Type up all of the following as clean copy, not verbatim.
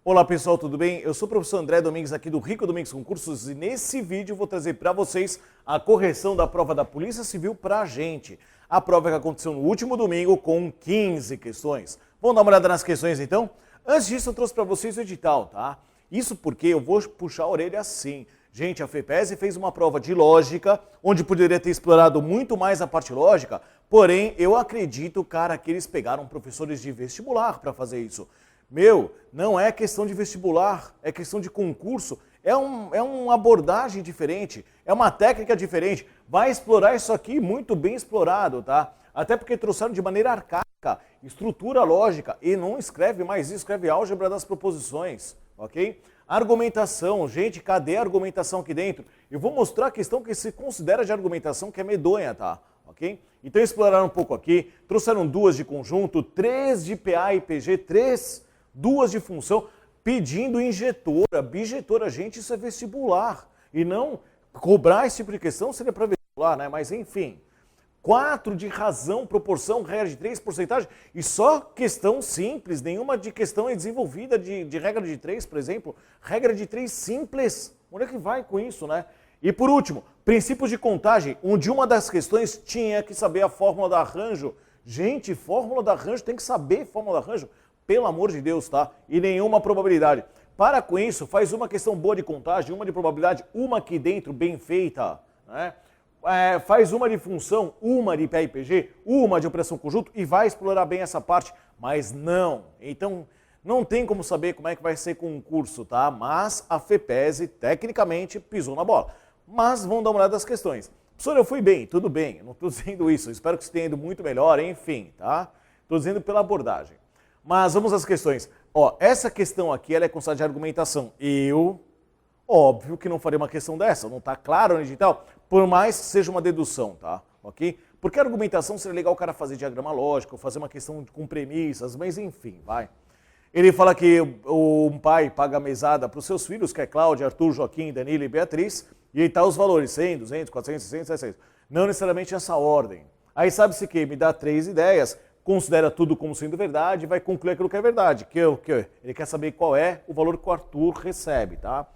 Olá pessoal, tudo bem? Eu sou o professor André Domingues aqui do Rico Domingues Concursos e nesse vídeo eu vou trazer para vocês a correção da prova da Polícia Civil para a gente. A prova que aconteceu no último domingo com 15 questões. Vamos dar uma olhada nas questões então? Antes disso eu trouxe para vocês o edital, tá? Isso porque eu vou puxar a orelha assim. Gente, a FEPESE fez uma prova de lógica, onde poderia ter explorado muito mais a parte lógica, porém eu acredito, cara, que eles pegaram professores de vestibular para fazer isso. Meu, não é questão de vestibular, é questão de concurso, é uma abordagem diferente, é uma técnica diferente. Vai explorar isso aqui muito bem explorado, tá? Até porque trouxeram de maneira arcaica, estrutura lógica, e não escreve mais isso, escreve álgebra das proposições, ok? Argumentação, gente, cadê a argumentação aqui dentro? Eu vou mostrar a questão que se considera de argumentação que é medonha, tá? Ok? Então exploraram um pouco aqui, trouxeram 2 de conjunto, 3 de PA e PG, 2 de função, pedindo injetora, bijetora. Gente, isso é vestibular. E não cobrar esse tipo de questão seria para vestibular, né? Mas enfim. 4 de razão, proporção, regra de 3, porcentagem. E só questão simples, nenhuma de questão é desenvolvida de regra de 3, por exemplo. Regra de 3 simples. Onde é que vai com isso, né? E por último, princípios de contagem, onde uma das questões tinha que saber a fórmula da arranjo. Gente, fórmula da arranjo, tem que saber fórmula da arranjo. Pelo amor de Deus, tá? E nenhuma probabilidade. Para com isso, faz uma questão boa de contagem, uma de probabilidade, uma aqui dentro bem feita, né? Faz uma de função, uma de PA e PG, uma de operação conjunto e vai explorar bem essa parte, mas não. Então, não tem como saber como é que vai ser concurso, tá? Mas a FEPESE, tecnicamente, pisou na bola. Mas vamos dar uma olhada nas questões. Professor, eu fui bem, tudo bem, não estou dizendo isso, espero que você tenha ido muito melhor, enfim, tá? Estou dizendo pela abordagem. Mas vamos às questões. Ó, essa questão aqui ela é considerada de argumentação. Óbvio que não faria uma questão dessa, não está claro no edital, por mais que seja uma dedução, tá? Ok? Porque a argumentação seria legal o cara fazer diagrama lógico, fazer uma questão com premissas, mas enfim, vai. Ele fala que um pai paga mesada para os seus filhos, que é Cláudia, Arthur, Joaquim, Danilo e Beatriz, e aí tá os valores, 100, 200, 400, 600, 700. Não necessariamente essa ordem. Aí sabe-se que me dá 3 ideias, considera tudo como sendo verdade e vai concluir aquilo que é verdade. Ele quer saber qual é o valor que o Arthur recebe, tá?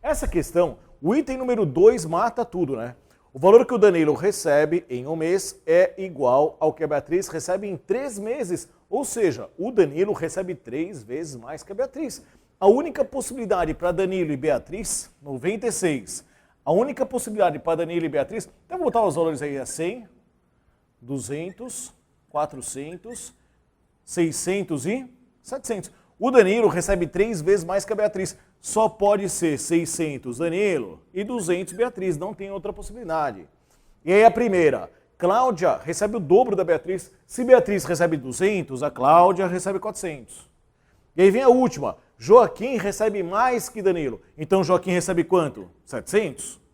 Essa questão, o item número 2 mata tudo, né? O valor que o Danilo recebe em um mês é igual ao que a Beatriz recebe em 3 meses. Ou seja, o Danilo recebe 3 vezes mais que a Beatriz. A única possibilidade para Danilo e Beatriz, 96. A única possibilidade para Danilo e Beatriz, então vou botar os valores aí a 100, 200... 400, 600 e 700. O Danilo recebe 3 vezes mais que a Beatriz. Só pode ser 600 Danilo e 200 Beatriz. Não tem outra possibilidade. E aí a primeira. Cláudia recebe o dobro da Beatriz. Se Beatriz recebe 200, a Cláudia recebe 400. E aí vem a última. Joaquim recebe mais que Danilo. Então Joaquim recebe quanto? 700?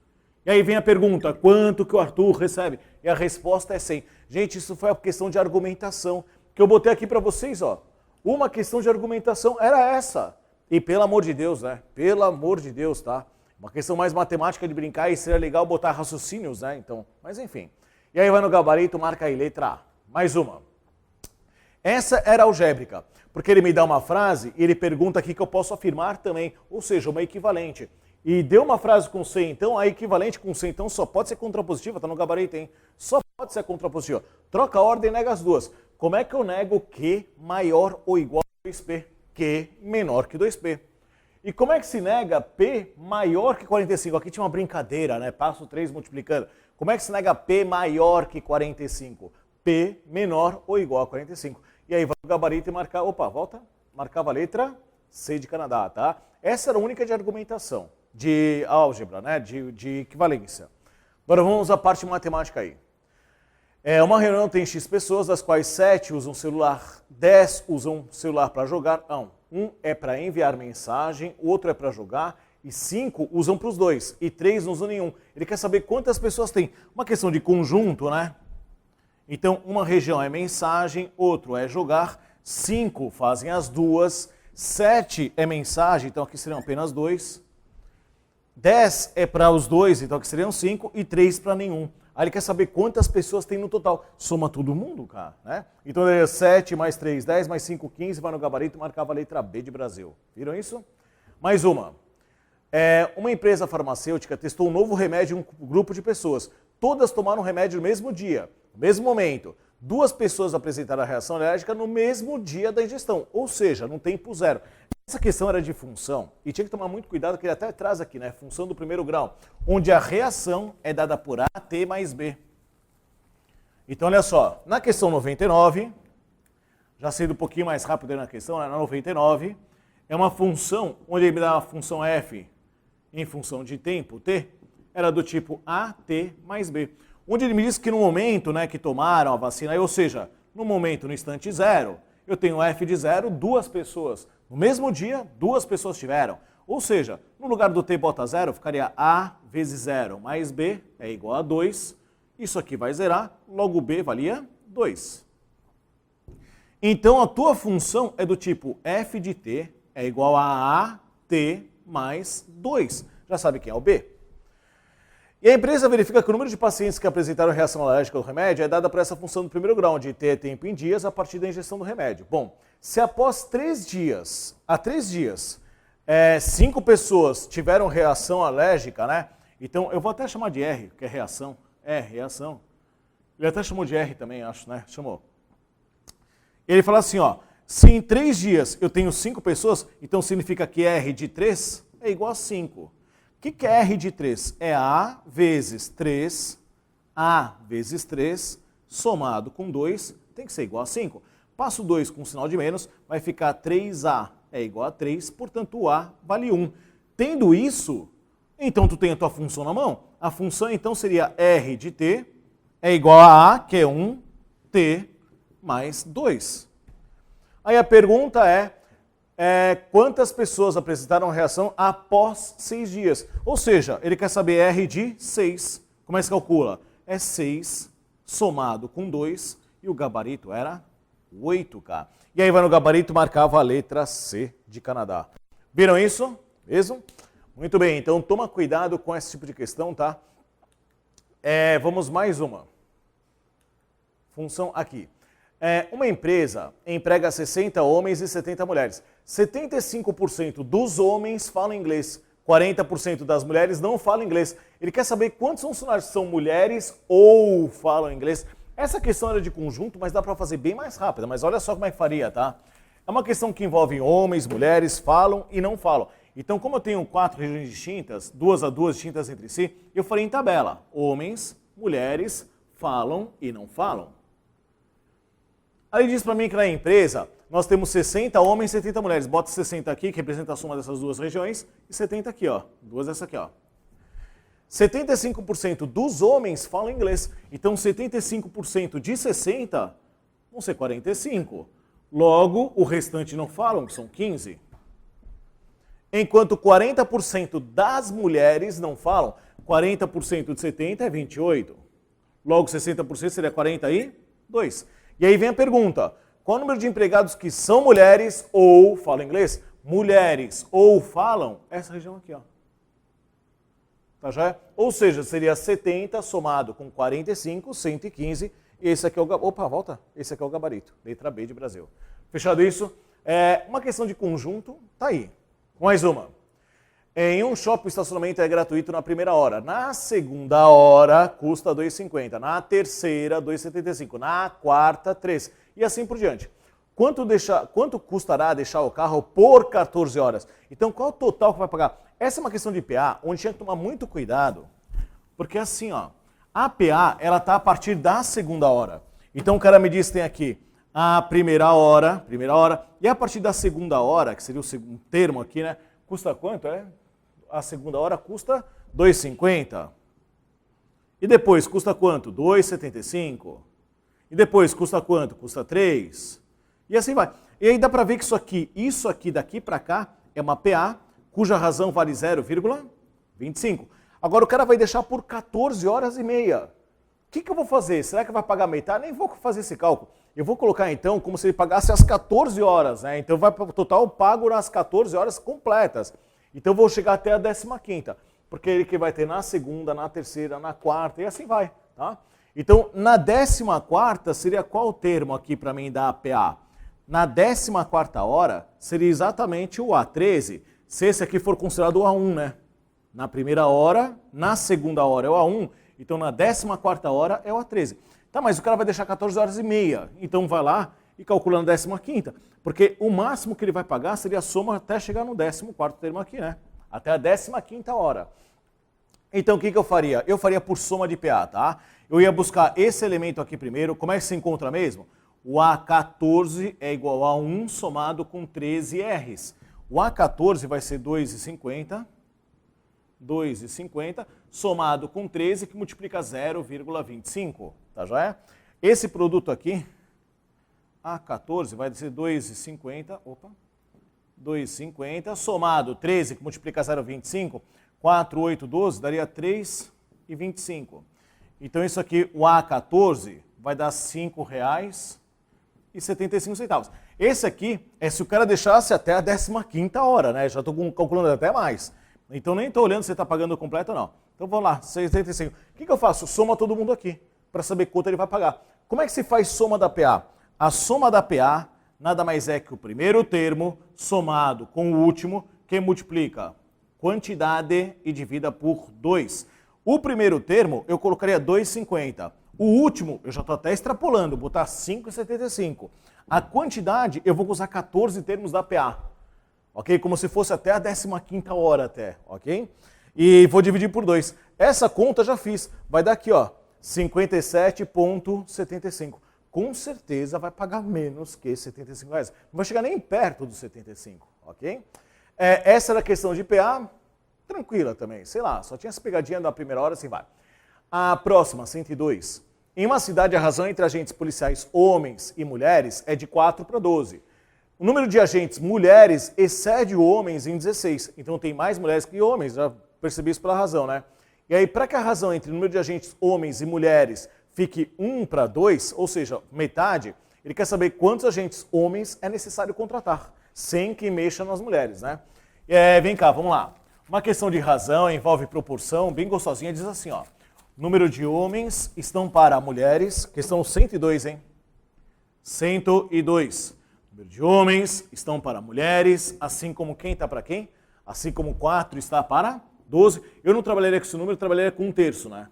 E aí vem a pergunta, quanto que o Arthur recebe? E a resposta é 100. Gente, isso foi a questão de argumentação que eu botei aqui para vocês, ó. Uma questão de argumentação era essa. E pelo amor de Deus, né? Pelo amor de Deus, tá? Uma questão mais matemática de brincar e seria legal botar raciocínios, né? Então, mas enfim. E aí vai no gabarito, marca aí, letra A. Mais uma. Essa era algébrica, porque ele me dá uma frase e ele pergunta aqui que eu posso afirmar também, ou seja, uma equivalente. E deu uma frase com C, então a equivalente com C, então só pode ser contrapositiva, tá no gabarito, hein? Só pode ser contrapositiva. Troca a ordem e nega as duas. Como é que eu nego Q maior ou igual a 2P? Q menor que 2P. E como é que se nega P maior que 45? Aqui tinha uma brincadeira, né? Passo 3 multiplicando. Como é que se nega P maior que 45? P menor ou igual a 45. E aí vai no gabarito e marcar, opa, volta, marcava a letra C de Canadá, tá? Essa era a única de argumentação. De álgebra, né? de equivalência. Agora vamos à parte matemática aí. Uma reunião tem X pessoas, das quais 7 usam celular, 10 usam celular para jogar. Não, um é para enviar mensagem, o outro é para jogar, e 5 usam para os dois, e 3 não usam nenhum. Ele quer saber quantas pessoas tem. Uma questão de conjunto, né? Então, uma região é mensagem, outro é jogar, 5 fazem as duas, 7 é mensagem, então aqui seriam apenas 2. 10 é para os dois, então aqui seriam 5, e 3 para nenhum. Aí ele quer saber quantas pessoas tem no total. Soma todo mundo, cara, né? Então é 7 mais 3, 10 mais 5, 15, vai no gabarito e marcava a letra B de Brasil. Viram isso? Mais uma. Uma empresa farmacêutica testou um novo remédio em um grupo de pessoas. Todas tomaram o remédio no mesmo dia, no mesmo momento. 2 pessoas apresentaram a reação alérgica no mesmo dia da ingestão, ou seja, no tempo zero. Essa questão era de função, e tinha que tomar muito cuidado, que ele até traz aqui, né? Função do primeiro grau, onde a reação é dada por A, T mais B. Então, olha só, na questão 99, já sendo um pouquinho mais rápido na questão, né? Na 99, é uma função, onde ele me dá a função F em função de tempo, T, era do tipo A, T mais B. Onde ele me diz que no momento, né, que tomaram a vacina, ou seja, no momento, no instante zero, eu tenho F de zero, 2 pessoas. No mesmo dia, 2 pessoas tiveram. Ou seja, no lugar do T bota zero, ficaria A vezes zero mais B é igual a 2. Isso aqui vai zerar, logo B valia 2. Então a tua função é do tipo F de T é igual a T mais 2. Já sabe quem é o B? E a empresa verifica que o número de pacientes que apresentaram reação alérgica ao remédio é dada por essa função do primeiro grau, onde T é tempo em dias a partir da ingestão do remédio. Bom, se após 3 dias, 5 pessoas tiveram reação alérgica, né? Então, eu vou até chamar de R, que é reação. Reação. Ele até chamou de R também, acho, né? Chamou. Ele fala assim, ó, se em 3 dias eu tenho 5 pessoas, então significa que R de 3 é igual a 5. O que é R de 3? É A vezes 3, A vezes 3, somado com 2, tem que ser igual a 5. Passo 2 com sinal de menos, vai ficar 3A é igual a 3, portanto o A vale 1. Tendo isso, então tu tem a tua função na mão. A função então seria R de T é igual a A, que é 1, T mais 2. Aí a pergunta é quantas pessoas apresentaram reação após 6 dias. Ou seja, ele quer saber R de 6. Como é que se calcula? É 6 somado com 2 e o gabarito era 8K. E aí vai no gabarito, marcava a letra C de Canadá. Viram isso? Mesmo? Muito bem, então toma cuidado com esse tipo de questão, tá? Vamos mais uma. Função aqui. Uma empresa emprega 60 homens e 70 mulheres. 75% dos homens falam inglês, 40% das mulheres não falam inglês. Ele quer saber quantos funcionários são mulheres ou falam inglês. Essa questão era de conjunto, mas dá para fazer bem mais rápida. Mas olha só como é que faria, tá? É uma questão que envolve homens, mulheres, falam e não falam. Então, como eu tenho 4 regiões distintas, 2 a 2 distintas entre si, eu farei em tabela. Homens, mulheres, falam e não falam. Aí ele diz para mim que na empresa nós temos 60 homens e 70 mulheres. Bota 60 aqui, que representa a soma dessas 2 regiões, e 70 aqui, ó. 2 dessa aqui, ó. 75% dos homens falam inglês. Então 75% de 60 vão ser 45. Logo, o restante não falam, que são 15. Enquanto 40% das mulheres não falam, 40% de 70 é 28. Logo, 60% seria 42. E aí vem a pergunta, qual o número de empregados que são mulheres ou falam inglês? Mulheres ou falam essa região aqui, ó. Tá já? Ou seja, seria 70 somado com 45, 115, e esse aqui é o gabarito. Opa, volta. Esse aqui é o gabarito, letra B de Brasil. Fechado isso? Uma questão de conjunto, tá aí. Mais uma. Em um shopping, o estacionamento é gratuito na primeira hora. Na segunda hora, custa R$ 2,50. Na terceira, R$ 2,75. Na quarta, R$ 3. E assim por diante. Quanto custará deixar o carro por 14 horas? Então, qual é o total que vai pagar? Essa é uma questão de PA, onde tinha que tomar muito cuidado. Porque assim, ó, a PA, ela está a partir da segunda hora. Então, o cara me diz que tem aqui a primeira hora, e a partir da segunda hora, que seria o segundo termo aqui, né? Custa quanto? A segunda hora custa R$ 2,50. E depois custa quanto? R$ 2,75. E depois custa quanto? Custa 3. E assim vai. E aí dá para ver que isso aqui daqui para cá é uma PA, cuja razão vale 0,25. Agora o cara vai deixar por 14 horas e meia. O que eu vou fazer? Será que vai pagar metade? Nem vou fazer esse cálculo. Eu vou colocar então como se ele pagasse as 14 horas, né? Então vai para o total pago nas 14 horas completas. Então eu vou chegar até a 15ª, porque ele que vai ter na segunda, na terceira, na quarta, e assim vai. tá? Então, na 14ª seria qual termo aqui para mim da PA? Na 14ª hora seria exatamente o A13, se esse aqui for considerado o A1, né? Na primeira hora, na segunda hora é o A1, então na 14ª hora é o A13. Tá, mas o cara vai deixar 14h30, então vai lá e calcula na 15ª, porque o máximo que ele vai pagar seria a soma até chegar no 14º termo aqui, né? Até a 15ª hora. Então o que eu faria? Eu faria por soma de PA, tá? Eu ia buscar esse elemento aqui primeiro, como é que se encontra mesmo? O A14 é igual a 1 somado com 13 R's. O A14 vai ser 2,50, somado com 13, que multiplica 0,25, tá joia? Esse produto aqui, A14, vai ser 2,50, somado 13, que multiplica 0,25, 4, 8, 12, daria 3,25. Então isso aqui, o A14, vai dar R$ 5,75. Esse aqui é se o cara deixasse até a 15ª hora, né? Já estou calculando até mais. Então nem estou olhando se está pagando completo ou não. Então vamos lá, 6,75. O que eu faço? Soma todo mundo aqui, para saber quanto ele vai pagar. Como é que se faz soma da PA? A soma da PA nada mais é que o primeiro termo somado com o último, que multiplica quantidade e divida por 2. O primeiro termo eu colocaria 2,50. O último, eu já estou até extrapolando, botar 5,75. A quantidade, eu vou usar 14 termos da PA. Ok? Como se fosse até a 15ª hora até, ok? E vou dividir por 2. Essa conta já fiz. Vai dar aqui, ó, 57,75. Com certeza vai pagar menos que R$ 75. Não vai chegar nem perto dos 75, ok? Essa era a questão de PA, tranquila também, sei lá, só tinha essa pegadinha da primeira hora, assim vai. A próxima, 102. Em uma cidade, a razão entre agentes policiais homens e mulheres é de 4 para 12. O número de agentes mulheres excede homens em 16. Então tem mais mulheres que homens, já percebi isso pela razão, né? E aí, para que a razão entre o número de agentes homens e mulheres fique 1 para 2, ou seja, metade, ele quer saber quantos agentes homens é necessário contratar, sem que mexa nas mulheres, né? Vem cá, vamos lá. Uma questão de razão, envolve proporção, bem gostosinha, diz assim, ó. Número de homens estão para mulheres, questão 102, hein? 102. Número de homens estão para mulheres, assim como quem está para quem? Assim como 4 está para 12. Eu não trabalharia com esse número, eu trabalharia com 1/3, né?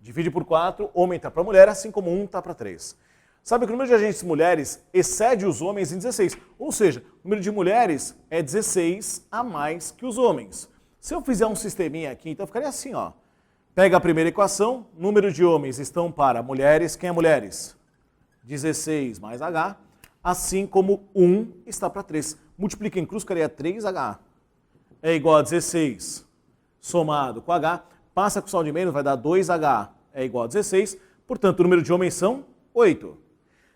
Divide por 4, homem está para mulher, assim como 1 está para 3. Sabe que o número de agentes mulheres excede os homens em 16. Ou seja, o número de mulheres é 16 a mais que os homens. Se eu fizer um sisteminha aqui, então ficaria assim, ó. Pega a primeira equação, número de homens estão para mulheres. Quem é mulheres? 16 mais H, assim como 1 está para 3. Multiplica em cruz, ficaria 3H. É igual a 16 somado com H. Passa com o saldo de menos, vai dar 2H. É igual a 16. Portanto, o número de homens são 8.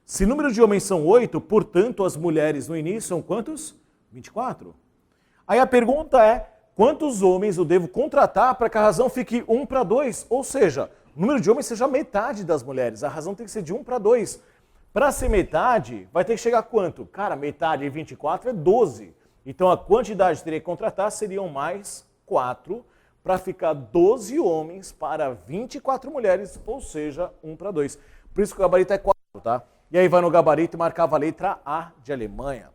Se o número de homens são 8, portanto, as mulheres no início são quantos? 24. Aí a pergunta é, quantos homens eu devo contratar para que a razão fique 1 para 2? Ou seja, o número de homens seja metade das mulheres. A razão tem que ser de 1 para 2. Para ser metade, vai ter que chegar a quanto? Cara, metade de 24 é 12. Então a quantidade que teria que contratar seriam mais 4 para ficar 12 homens para 24 mulheres, ou seja, 1 para 2. Por isso que o gabarito é 4, tá? E aí vai no gabarito e marcava a letra A de Alemanha.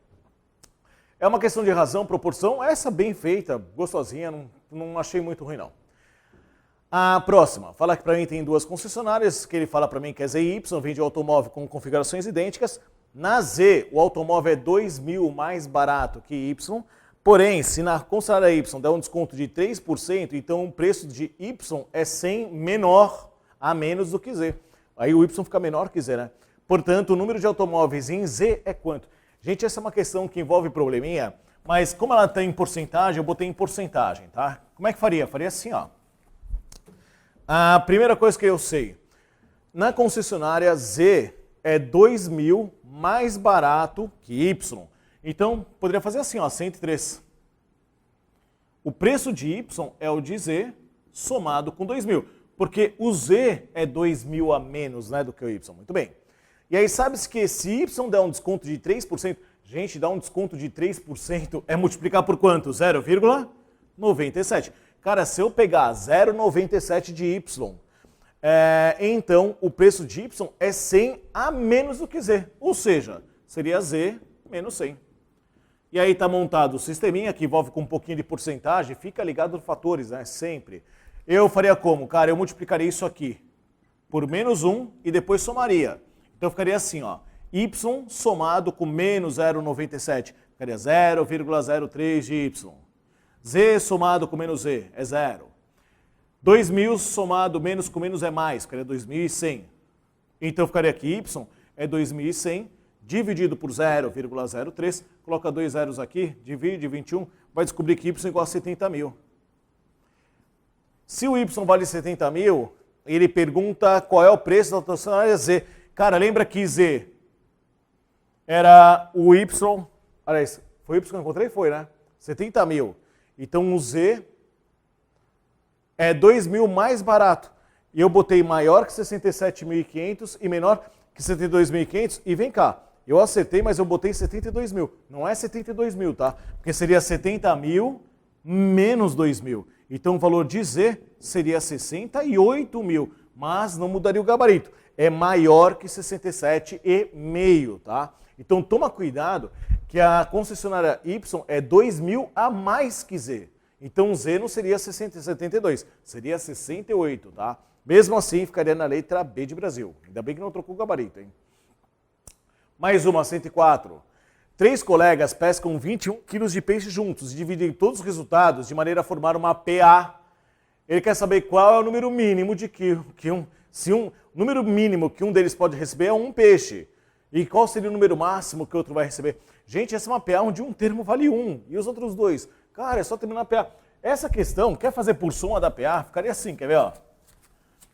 É uma questão de razão, proporção, essa bem feita, gostosinha, não achei muito ruim não. A próxima, fala que para mim tem 2 concessionárias, que ele fala para mim que é Z e Y, vende automóvel com configurações idênticas. Na Z, o automóvel é 2.000 mais barato que Y, porém, se na concessionária Y der um desconto de 3%, então o preço de Y é 100 menor a menos do que Z. Aí o Y fica menor que Z, né? Portanto, o número de automóveis em Z é quanto? Gente, essa é uma questão que envolve probleminha, mas como ela está em porcentagem, eu botei em porcentagem, tá? Como é que faria? Faria assim, ó. A primeira coisa que eu sei, na concessionária Z é 2.000 mais barato que Y. Então, poderia fazer assim, ó, 103. O preço de Y é o de Z somado com 2.000, porque o Z é 2.000 a menos, né, do que o Y. Muito bem. E aí, sabe-se que se Y der um desconto de 3%, gente, dar um desconto de 3% é multiplicar por quanto? 0,97. Cara, se eu pegar 0,97 de Y então o preço de Y é 100 a menos do que Z, ou seja, seria Z menos 100. E aí está montado o sisteminha que envolve com um pouquinho de porcentagem, fica ligado nos fatores, né? Sempre. Eu faria como? Cara, eu multiplicaria isso aqui por menos 1 e depois somaria. Então ficaria assim, ó, Y somado com menos 0,97, ficaria 0,03 de Y. Z somado com menos Z é 0. 2.000 somado menos com menos é mais, ficaria 2.100. Então ficaria aqui Y é 2.100 dividido por 0,03, coloca 2 zeros aqui, divide 21, vai descobrir que Y é igual a 70.000. Se o Y vale 70.000, ele pergunta qual é o preço da tracionária Z. Cara, lembra que Z era o Y, aliás, foi o Y que eu encontrei? Foi, né? 70.000. Então o Z é 2.000 mais barato. E eu botei maior que 67.500 e menor que 72.500. E vem cá, eu acertei, mas eu botei 72.000. Não é 72.000, tá? Porque seria 70.000 menos 2.000. Então o valor de Z seria 68.000, mas não mudaria o gabarito. É maior que 67,5, tá? Então toma cuidado que a concessionária Y é 2.000 a mais que Z. Então Z não seria 72, seria 68, tá? Mesmo assim ficaria na letra B de Brasil. Ainda bem que não trocou o gabarito, hein? Mais uma, 104. 3 colegas pescam 21 quilos de peixe juntos e dividem todos os resultados de maneira a formar uma PA. Ele quer saber qual é o número mínimo de número mínimo que um deles pode receber é um peixe. E qual seria o número máximo que o outro vai receber? Gente, essa é uma PA onde um termo vale 1 e os outros 2. Cara, é só terminar a PA. Essa questão, quer fazer por soma da PA? Ficaria assim, quer ver? Ó.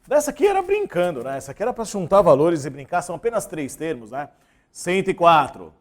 Dessa aqui era brincando, né? Essa aqui era para juntar valores e brincar, são apenas 3 termos, né? 104.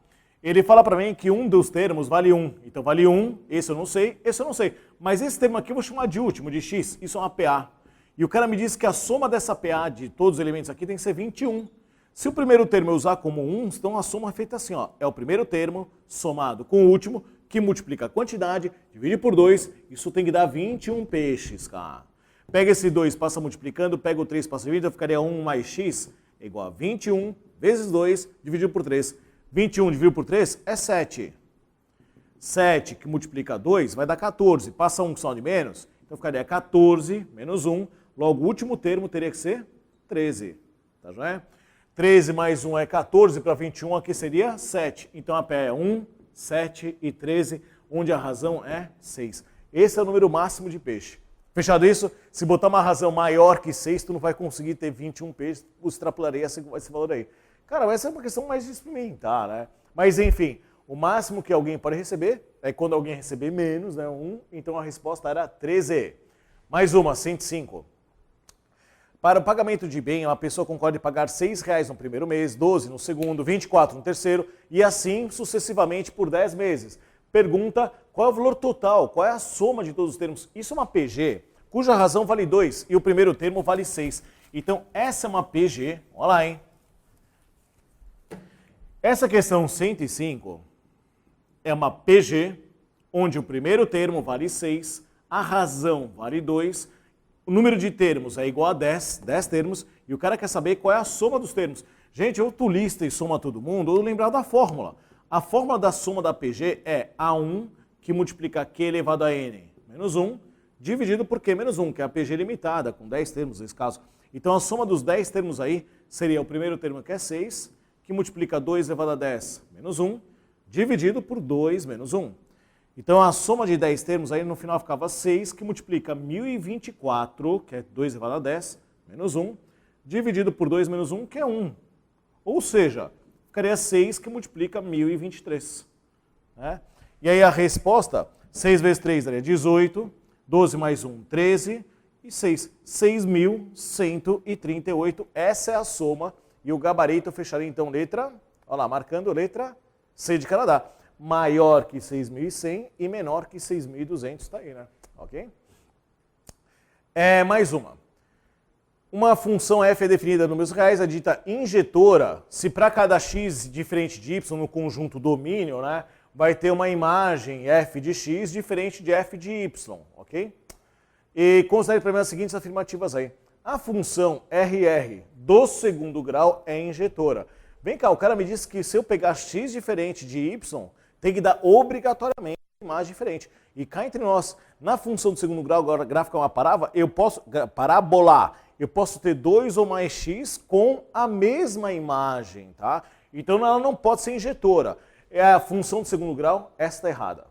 Ele fala para mim que um dos termos vale 1. Então vale 1, esse eu não sei, esse eu não sei. Mas esse termo aqui eu vou chamar de último, de X. Isso é uma PA. E o cara me disse que a soma dessa PA de todos os elementos aqui tem que ser 21. Se o primeiro termo eu usar como 1, então a soma é feita assim, ó. É o primeiro termo somado com o último, que multiplica a quantidade, divide por 2, isso tem que dar 21 peixes, cara. Pega esse 2, passa multiplicando, pega o 3, passa dividindo, ficaria 1 mais x é igual a 21 vezes 2 dividido por 3. 21 dividido por 3 é 7. 7 que multiplica 2 vai dar 14. Passa 1 que só de menos, então ficaria 14 menos 1. Logo, o último termo teria que ser 13. Tá joia? 13 mais 1 é 14, para 21 aqui seria 7. Então a PA é 1, 7 e 13, onde a razão é 6. Esse é o número máximo de peixe. Fechado isso? Se botar uma razão maior que 6, tu não vai conseguir ter 21 peixes, extrapolarei esse valor aí. Cara, essa é uma questão mais de experimentar, né? Mas enfim, o máximo que alguém pode receber é quando alguém receber menos, né? 1, então a resposta era 13. Mais uma, 105. Para o pagamento de bem, uma pessoa concorda em pagar R$6 no primeiro mês, 12 no segundo, 24 no terceiro e assim sucessivamente por 10 meses. Pergunta qual é o valor total, qual é a soma de todos os termos. Isso é uma PG, cuja razão vale 2 e o primeiro termo vale 6. Então essa é uma PG, olha lá, hein? Essa questão 105 é uma PG, onde o primeiro termo vale 6, a razão vale 2, o número de termos é igual a 10 termos, e o cara quer saber qual é a soma dos termos. Gente, ou tu lista e soma todo mundo, ou lembrar da fórmula. A fórmula da soma da PG é A1, que multiplica Q elevado a N menos 1, dividido por Q menos 1, que é a PG limitada, com 10 termos nesse caso. Então a soma dos 10 termos aí seria o primeiro termo que é 6, que multiplica 2 elevado a 10 menos 1, dividido por 2 menos 1. Então a soma de 10 termos aí no final ficava 6, que multiplica 1024, que é 2 elevado a 10, menos 1, dividido por 2 menos 1, que é 1. Ou seja, ficaria 6 que multiplica 1023. Né? E aí a resposta, 6 vezes 3 daria 18, 12 mais 1, 13, e 6, 6.138. Essa é a soma. E o gabarito fecharia então letra, olha lá, marcando letra C de Canadá. Maior que 6.100 e menor que 6.200, tá aí, né? Ok? Mais uma. Uma função f é definida em números reais, é dita injetora, se para cada x diferente de y no conjunto domínio, né, vai ter uma imagem f de x diferente de f de y, ok? E considere para mim as seguintes afirmativas aí. A função RR do segundo grau é injetora. Vem cá, o cara me disse que se eu pegar x diferente de y, tem que dar obrigatoriamente imagem diferente. E cá entre nós, na função do segundo grau, agora a gráfica é uma parábola, eu posso ter 2 ou mais x com a mesma imagem, tá? Então ela não pode ser injetora. É a função do segundo grau, essa está errada.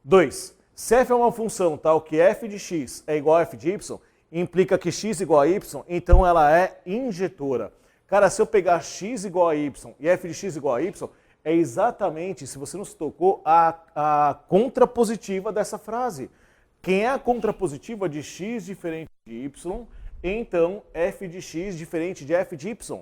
2. Se f é uma função tal que f de x é igual a f de y, implica que x igual a y, então ela é injetora. Cara, se eu pegar x igual a y e f de x igual a y, é exatamente, se você não se tocou, a contrapositiva dessa frase. Quem é a contrapositiva de x diferente de y, então f de x diferente de f de y?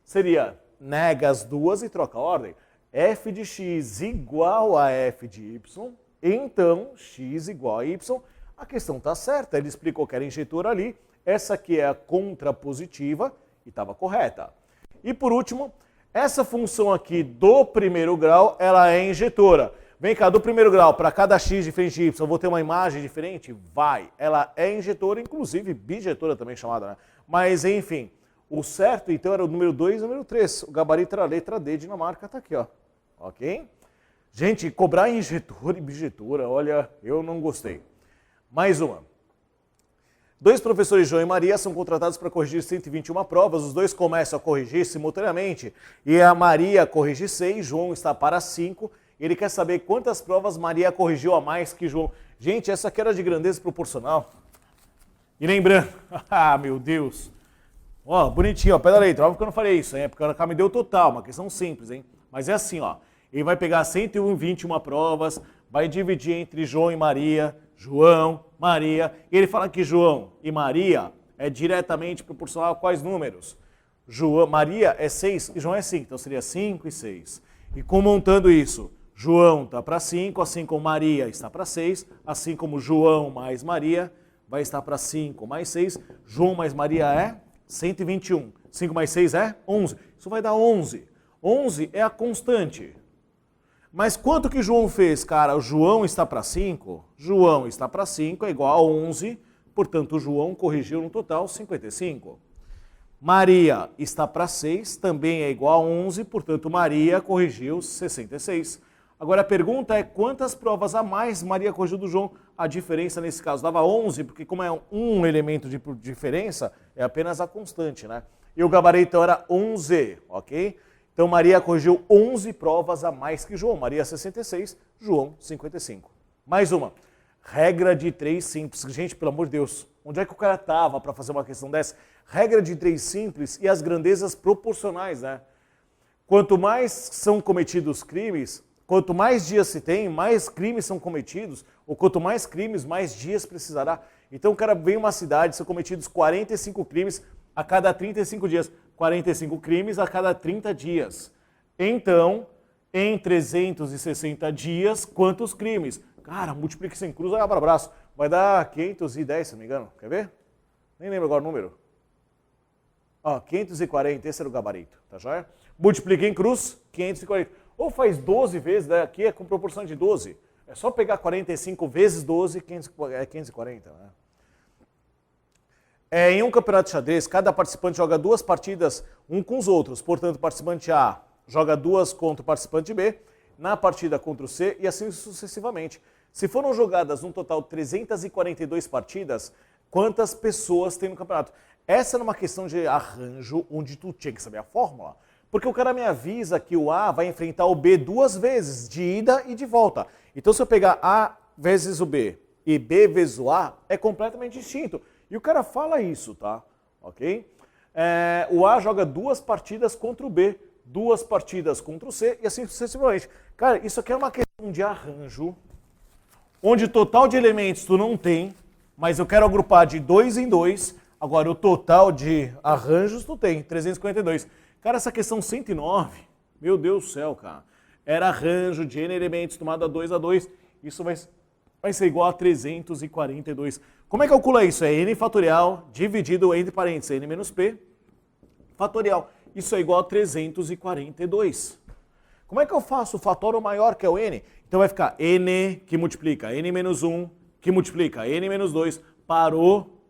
Seria, nega as duas e troca a ordem. F de x igual a f de y, então x igual a y. A questão está certa, ele explicou que era injetora ali, essa aqui é a contrapositiva e estava correta. E por último, essa função aqui do primeiro grau, ela é injetora. Vem cá, do primeiro grau, para cada x diferente de y, eu vou ter uma imagem diferente? Vai. Ela é injetora, inclusive bijetora também chamada, né? Mas enfim, o certo então era o número 2 e o número 3. O gabarito era a letra D, Dinamarca, está aqui, ó. Ok? Gente, cobrar injetora e bijetora, olha, eu não gostei. Mais uma. 2 professores, João e Maria, são contratados para corrigir 121 provas. Os dois começam a corrigir simultaneamente. E a Maria corrige 6, João está para 5. Ele quer saber quantas provas Maria corrigiu a mais que João. Gente, essa aqui era de grandeza proporcional. E lembrando, ah, meu Deus. Ó, bonitinho, ó, pé da letra. Óbvio que eu não falei isso, hein? Porque ela me deu total, uma questão simples, hein? Mas é assim, ó. Ele vai pegar 121 provas, vai dividir entre João e Maria, João, Maria. E ele fala que João e Maria é diretamente proporcional a quais números? Maria é 6 e João é 5, então seria 5 e 6. E montando isso, João está para 5, assim como Maria está para 6, assim como João mais Maria vai estar para 5 mais 6. João mais Maria é 121. 5 mais 6 é 11. Isso vai dar 11. 11 é a constante. Mas quanto que João fez, cara? O João está para 5? João está para 5 é igual a 11, portanto o João corrigiu no total 55. Maria está para 6, também é igual a 11, portanto Maria corrigiu 66. Agora a pergunta é quantas provas a mais Maria corrigiu do João? A diferença nesse caso dava 11, porque como é um elemento de diferença, é apenas a constante, né? E o gabarito era 11, ok? Então Maria corrigiu 11 provas a mais que João. Maria 66, João 55. Mais uma. Regra de 3 simples. Gente, pelo amor de Deus, onde é que o cara estava para fazer uma questão dessa? Regra de 3 simples e as grandezas proporcionais, né? Quanto mais são cometidos crimes, quanto mais dias se tem, mais crimes são cometidos, ou quanto mais crimes, mais dias precisará. Então o cara vem em uma cidade, são cometidos 45 crimes a cada 35 dias. 45 crimes a cada 30 dias. Então, em 360 dias, quantos crimes? Cara, multiplica sem cruz, vai para abraço. Vai dar 510, se não me engano. Quer ver? Nem lembro agora o número. Ó, 540, esse era o gabarito, tá joia? Multiplica em cruz, 540. Ou faz 12 vezes, né? Aqui é com proporção de 12. É só pegar 45 vezes 12, é 540, né? Em um campeonato de xadrez, cada participante joga 2 partidas um com os outros. Portanto, o participante A joga 2 contra o participante B, na partida contra o C e assim sucessivamente. Se foram jogadas um total de 342 partidas, quantas pessoas tem no campeonato? Essa era uma questão de arranjo onde tu tinha que saber a fórmula. Porque o cara me avisa que o A vai enfrentar o B 2 vezes, de ida e de volta. Então se eu pegar A vezes o B e B vezes o A, é completamente distinto. E o cara fala isso, tá? Ok? O A joga 2 partidas contra o B, 2 partidas contra o C e assim sucessivamente. Cara, isso aqui é uma questão de arranjo, onde o total de elementos tu não tem, mas eu quero agrupar de 2 em 2. Agora, o total de arranjos tu tem, 352. Cara, essa questão 109, meu Deus do céu, cara. Era arranjo de N elementos tomado a 2, isso vai ser igual a 342. Como é que calcula isso? É n fatorial dividido entre parênteses, n menos p fatorial. Isso é igual a 342. Como é que eu faço o fatório maior, que é o n? Então vai ficar n que multiplica n menos 1, que multiplica n menos 2, parou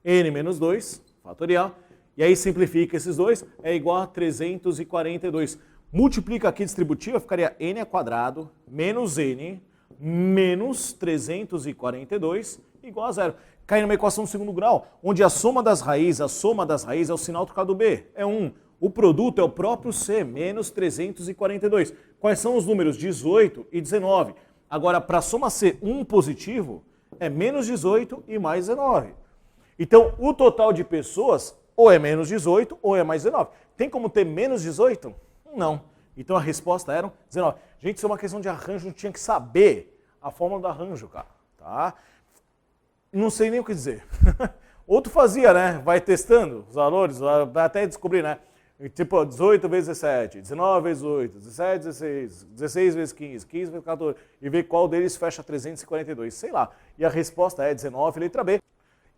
n menos 2, fatorial, e aí simplifica esses dois, é igual a 342. Multiplica aqui distributiva, ficaria n ao quadrado menos n menos 342 igual a zero. Cai numa equação de segundo grau, onde a soma das raízes é o sinal trocado do b, é 1. O produto é o próprio c, menos 342. Quais são os números? 18 e 19. Agora, para a soma c, 1 positivo, é menos 18 e mais 19. Então, o total de pessoas ou é menos 18 ou é mais 19. Tem como ter menos 18? Não. Então, a resposta era 19. Gente, isso é uma questão de arranjo, não tinha que saber a fórmula do arranjo, cara. Tá? Não sei nem o que dizer. Outro fazia, né? Vai testando os valores, vai até descobrir, né? Tipo, 18 vezes 17, 19 vezes 8, 17 vezes 16, 16 vezes 15, 15 vezes 14, e ver qual deles fecha 342, sei lá. E a resposta é 19, letra B.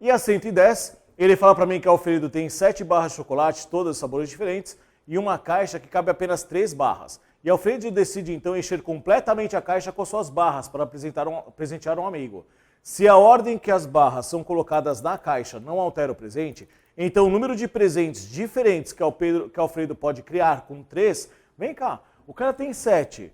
E a 110, ele fala para mim que a Alfredo tem 7 barras de chocolate, todas de sabores diferentes, e uma caixa que cabe apenas 3 barras. E a Alfredo decide então encher completamente a caixa com suas barras para presentear um amigo. Se a ordem que as barras são colocadas na caixa não altera o presente, então o número de presentes diferentes que Alfredo pode criar com 3, vem cá, o cara tem 7.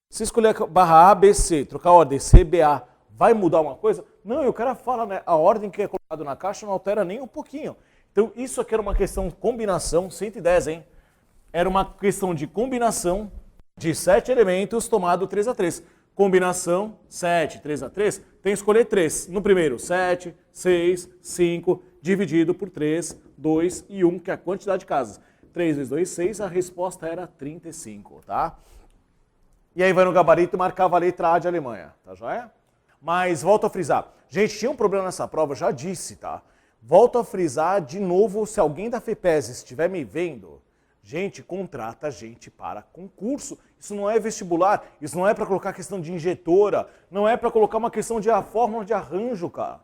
Se escolher a barra A, B, C, trocar a ordem C, B, A, vai mudar uma coisa? Não, e o cara fala, né, a ordem que é colocada na caixa não altera nem um pouquinho. Então isso aqui era uma questão de combinação, 110, hein? Era uma questão de combinação de 7 elementos tomado 3 a 3. Combinação 7, 3 a 3, tem que escolher 3. No primeiro, 7, 6, 5, dividido por 3, 2 e 1, que é a quantidade de casas. 3 vezes 2, 6, a resposta era 35, tá? E aí vai no gabarito e marcava a letra A de Alemanha, tá joia? Mas volto a frisar. Gente, tinha um problema nessa prova, eu já disse, tá? Volto a frisar de novo, se alguém da FEPES estiver me vendo, gente, contrata gente para concurso. Isso não é vestibular, isso não é para colocar questão de injetora, não é para colocar uma questão de fórmula de arranjo, cara.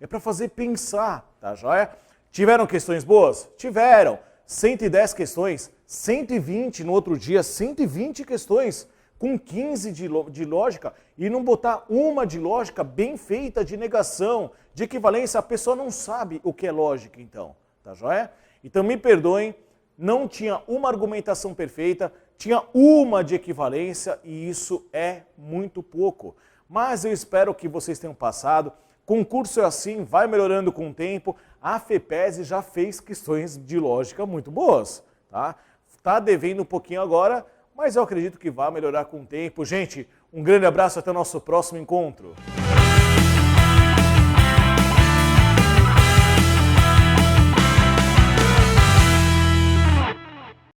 É para fazer pensar, tá joia? Tiveram questões boas? Tiveram. 110 questões, 120 no outro dia, 120 questões, com 15 de lógica, e não botar uma de lógica bem feita, de negação, de equivalência, a pessoa não sabe o que é lógica, então, tá joia? Então me perdoem, não tinha uma argumentação perfeita, tinha uma de equivalência e isso é muito pouco. Mas eu espero que vocês tenham passado. Concurso é assim, vai melhorando com o tempo. A FEPES já fez questões de lógica muito boas, tá? Tá devendo um pouquinho agora, mas eu acredito que vai melhorar com o tempo. Gente, um grande abraço, até o nosso próximo encontro.